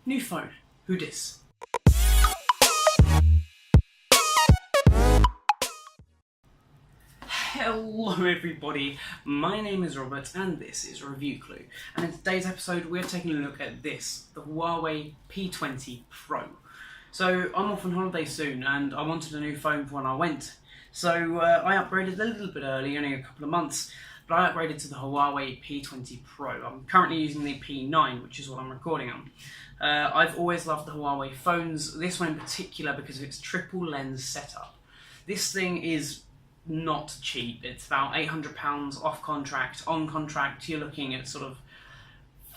New phone. Who dis? Hello everybody, my name is Robert and this is Review Clue, and in today's episode we're taking a look at this, the Huawei P20 Pro. So I'm off on holiday soon and I wanted a new phone for when I went, so I upgraded a little bit early, only a couple of months, but I upgraded to the Huawei P20 Pro. I'm currently using the P9, which is what I'm recording on. I've always loved the Huawei phones, this one in particular because of its triple lens setup. This thing is not cheap. It's about £800 off contract. On contract, you're looking at sort of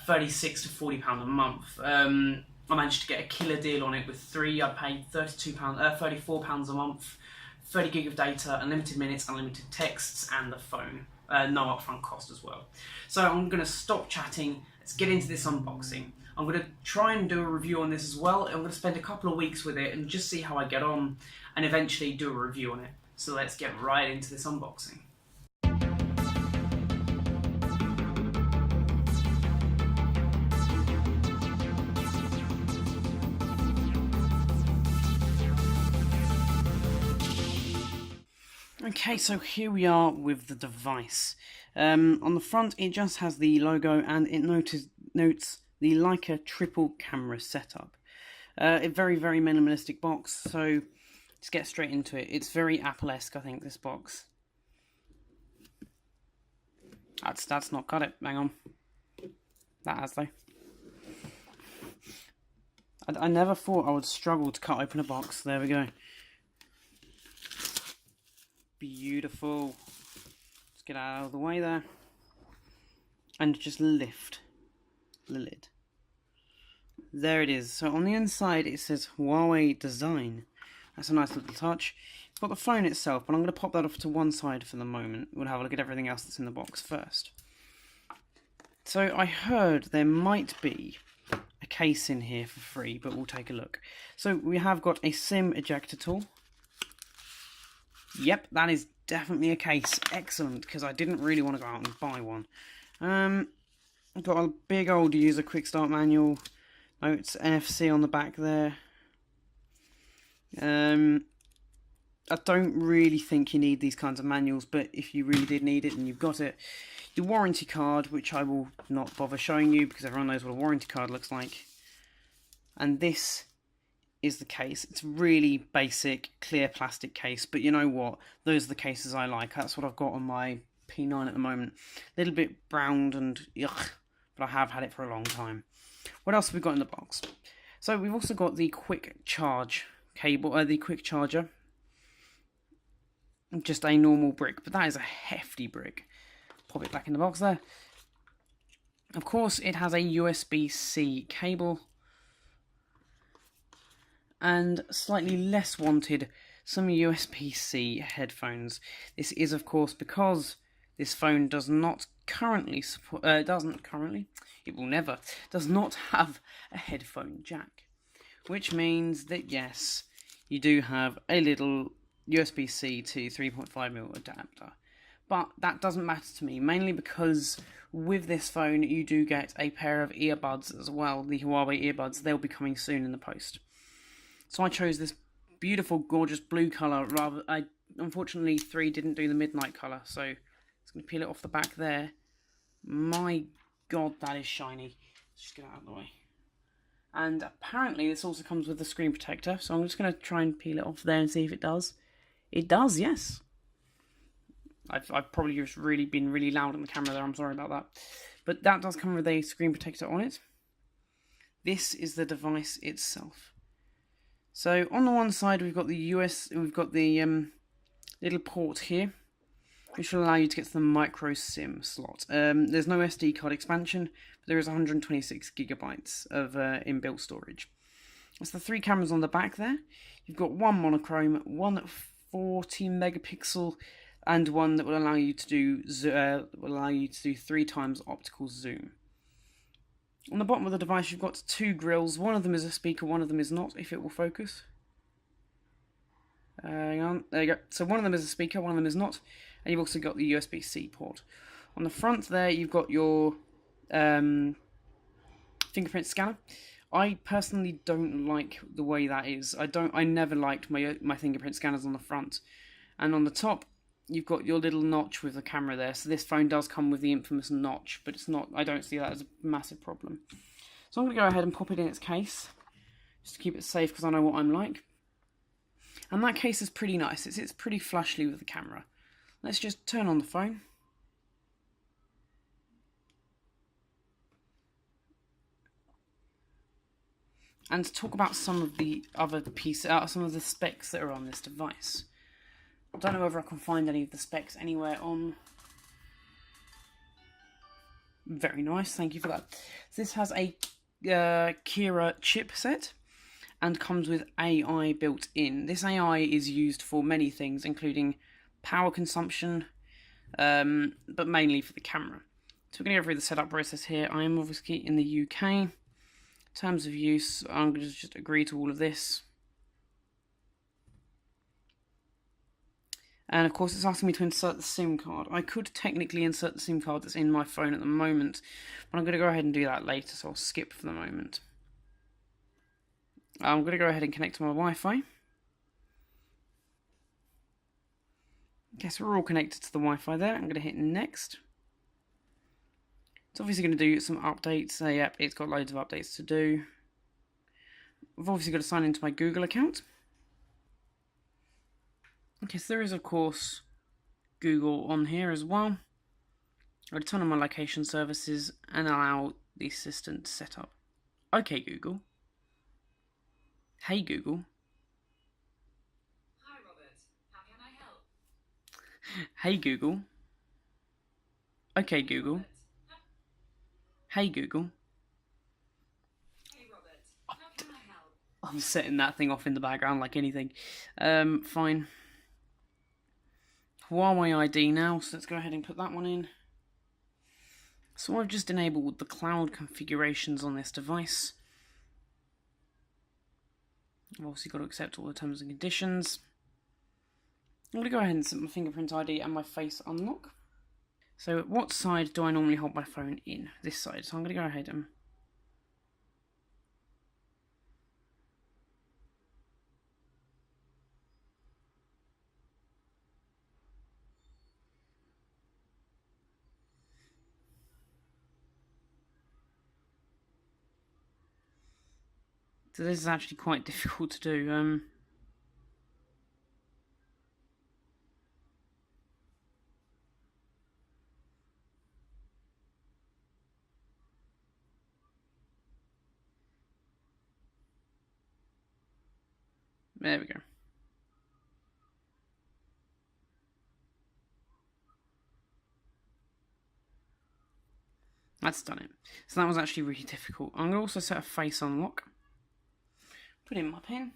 £36 to £40 a month. I managed to get a killer deal on it with three. I paid £34 a month, 30 gig of data, unlimited minutes, unlimited texts, and the phone. No upfront cost as well. So I'm going to stop chatting. Let's get into this unboxing. I'm going to try and do a review on this as well. I'm going to spend a couple of weeks with it and just see how I get on, and eventually do a review on it. So let's get right into this unboxing. Okay, so here we are with the device. On the front it just has the logo and it notes the Leica triple camera setup. A very minimalistic box, so let's get straight into it. It's very Apple-esque, I think, this box. That's not cut it. Hang on. That has, though. I never thought I would struggle to cut open a box. There we go. Beautiful. Let's get out of the way there. And just lift the lid. There it is. So on the inside it says Huawei Design. That's a nice little touch. You've got the phone itself, but I'm going to pop that off to one side for the moment. We'll have a look at everything else that's in the box first. So I heard there might be a case in here for free, but we'll take a look. So we have got a SIM ejector tool. Yep, that is definitely a case. Excellent, because I didn't really want to go out and buy one. I've got a big old user quick start manual. Notes, NFC on the back there. I don't really think you need these kinds of manuals, but if you really did need it and you've got it, your warranty card, which I will not bother showing you because everyone knows what a warranty card looks like. And this is the case. It's really basic, clear plastic case, but you know what? Those are the cases I like. That's what I've got on my P9 at the moment. A little bit browned and yuck, but I have had it for a long time. What else have we got in the box? So we've also got the quick charge cable, the quick charger. Just a normal brick, but that is a hefty brick. Pop it back in the box there. Of course, it has a USB-C cable. And slightly less wanted, some USB-C headphones. This is, of course, because this phone does not currently support, it will never, does not have a headphone jack. Which means that, yes, you do have a little USB-C to 3.5mm adapter. But that doesn't matter to me, mainly because with this phone you do get a pair of earbuds as well, the Huawei earbuds. They'll be coming soon in the post. So I chose this beautiful, gorgeous blue colour. Unfortunately, 3 didn't do the midnight colour, so it's going to peel it off the back there. My God, that is shiny. Let's just get it out of the way. And apparently this also comes with the screen protector, so I'm just going to try and peel it off there and see if it does. It does, yes. I've probably just been really loud on the camera there, I'm sorry about that. But that does come with a screen protector on it. This is the device itself. So on the one side we've got the little port here, which will allow you to get to the micro SIM slot. There's no SD card expansion, but there is 126 gigabytes of inbuilt storage. That's the 3 cameras on the back there. You've got one monochrome, one 40 megapixel, and one that will allow you to do 3 times optical zoom. On the bottom of the device you've got 2 grills. One of them is a speaker, one of them is not, if it will focus. Hang on, there you go. So one of them is a speaker, one of them is not. And you've also got the USB-C port. On the front there you've got your fingerprint scanner. I personally don't like the way that is. I never liked my fingerprint scanners on the front. And on the top, you've got your little notch with the camera there. So this phone does come with the infamous notch, but it's not. I don't see that as a massive problem. So I'm going to go ahead and pop it in its case, just to keep it safe, because I know what I'm like. And that case is pretty nice. It's pretty flushly with the camera. Let's just turn on the phone. And to talk about some of the other some of the specs that are on this device. I don't know whether I can find any of the specs anywhere on. Very nice, thank you for that. This has a Kira chipset and comes with AI built in. This AI is used for many things, including power consumption, but mainly for the camera. So we're going to go through the setup process here. I am obviously in the UK. Terms of use, I'm going to just agree to all of this. And of course it's asking me to insert the SIM card. I could technically insert the SIM card that's in my phone at the moment, but I'm going to go ahead and do that later, so I'll skip for the moment. I'm going to go ahead and connect to my Wi-Fi. Okay, so we're all connected to the Wi-Fi there. I'm going to hit next. It's obviously going to do some updates. Yep, it's got loads of updates to do. I've obviously got to sign into my Google account. Okay, so there is, of course, Google on here as well. I'll turn on my location services and allow the assistant to set up. Okay, Google. Hey, Google. Hi, Robert. How can I help? Hey, Google. Okay, Google. Hey, Google. Hey, Robert. How can I help? I'm setting that thing off in the background like anything. Fine. Huawei ID now, so let's go ahead and put that one in. So I've just enabled the cloud configurations on this device. I've obviously got to accept all the terms and conditions. I'm going to go ahead and set my fingerprint ID and my face unlock. So what side do I normally hold my phone in? This side. So I'm going to go ahead and... So this is actually quite difficult to do. There we go. That's done it. So that was actually really difficult. I'm going to also set a face unlock. Put in my pin.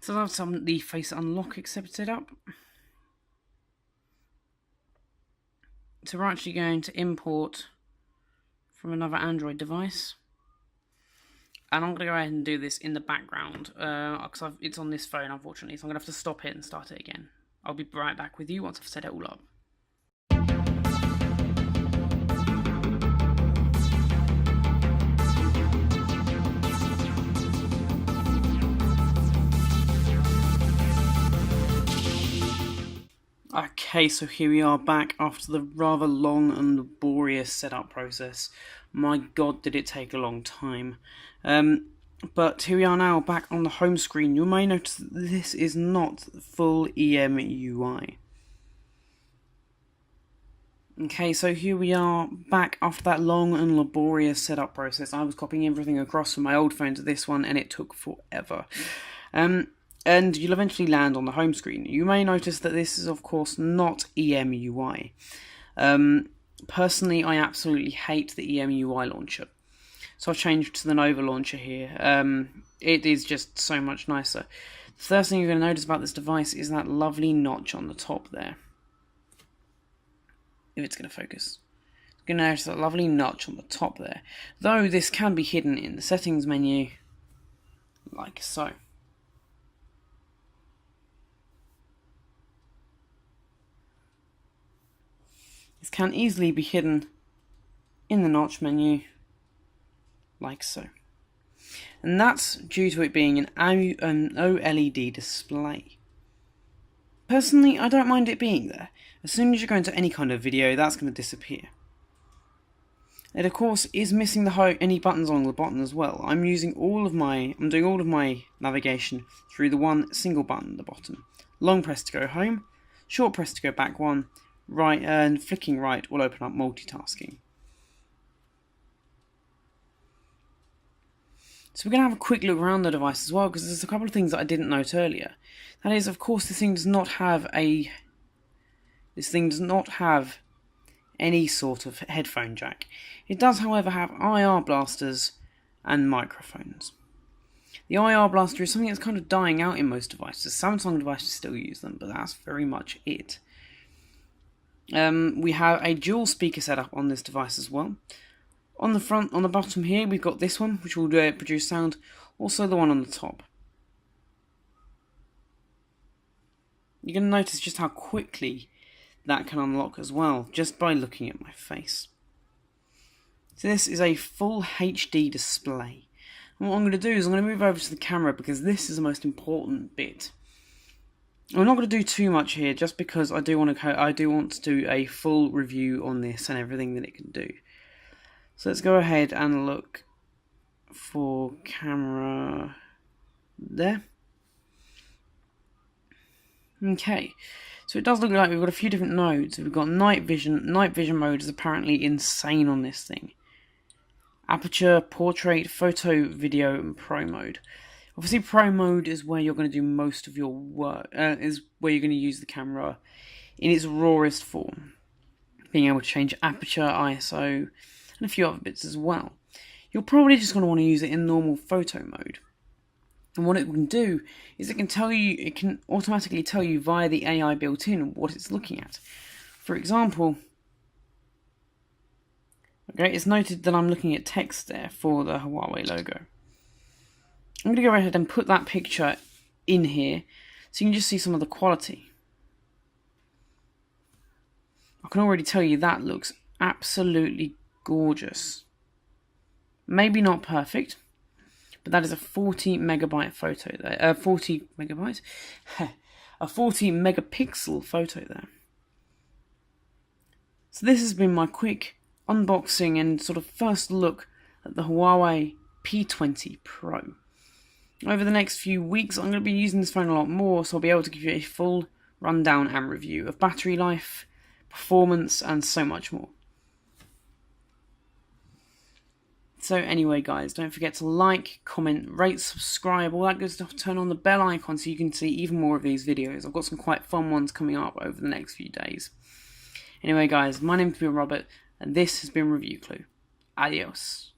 So that's the face unlock accepted up. So we're actually going to import from another Android device. And I'm going to go ahead and do this in the background, because it's on this phone, unfortunately, so I'm going to have to stop it and start it again. I'll be right back with you once I've set it all up. Okay, so here we are back after the rather long and laborious setup process. My god, did it take a long time. But here we are now, back on the home screen. You may notice that this is not full EMUI. Okay, so here we are, back after that long and laborious setup process. I was copying everything across from my old phone to this one, and it took forever. And you'll eventually land on the home screen. You may notice that this is, of course, not EMUI. Personally, I absolutely hate the EMUI launcher. So I've changed to the Nova launcher here. It is just so much nicer. The first thing you're going to notice about this device is that lovely notch on the top there. If it's going to focus. You're going to notice that lovely notch on the top there. Though this can be hidden in the settings menu, like so. This can easily be hidden in the notch menu, like so. And that's due to it being an OLED display. Personally, I don't mind it being there. As soon as you go into any kind of video, that's going to disappear. It of course is missing any buttons on the bottom as well. I'm doing all of my navigation through the one single button at the bottom. Long press to go home, short press to go back one, right, and flicking right will open up multitasking. So we're going to have a quick look around the device as well, because there's a couple of things that I didn't note earlier. That is, of course, this thing does not have any sort of headphone jack. It does, however, have IR blasters and microphones. The IR blaster is something that's kind of dying out in most devices. Samsung devices still use them, but that's very much it. We have a dual speaker setup on this device as well. On the bottom here, we've got this one, which will produce sound. Also the one on the top. You're going to notice just how quickly that can unlock as well, just by looking at my face. So this is a full HD display. And what I'm going to do is I'm going to move over to the camera, because this is the most important bit. I'm not going to do too much here, just because I do want to do a full review on this and everything that it can do. So let's go ahead and look for camera there. Okay, so it does look like we've got a few different modes. We've got night vision. Night vision mode is apparently insane on this thing. Aperture, portrait, photo, video, and pro mode. Obviously, pro mode is where you're going to do most of your work. Is where you're going to use the camera in its rawest form, being able to change aperture, ISO, and a few other bits as well. You're probably just going to want to use it in normal photo mode. And what it can do is it can automatically tell you via the AI built in what it's looking at. For example, okay, it's noted that I'm looking at text there for the Huawei logo. I'm going to go ahead and put that picture in here so you can just see some of the quality. I can already tell you that looks absolutely gorgeous. Maybe not perfect, but that is a 40 megabyte photo there. 40 megabytes? A 40 megapixel photo there. So this has been my quick unboxing and sort of first look at the Huawei P20 Pro. Over the next few weeks, I'm going to be using this phone a lot more, so I'll be able to give you a full rundown and review of battery life, performance, and so much more. So anyway, guys, don't forget to like, comment, rate, subscribe, all that good stuff. Turn on the bell icon so you can see even more of these videos. I've got some quite fun ones coming up over the next few days. Anyway, guys, my name's Robert, and this has been Review Clue. Adios.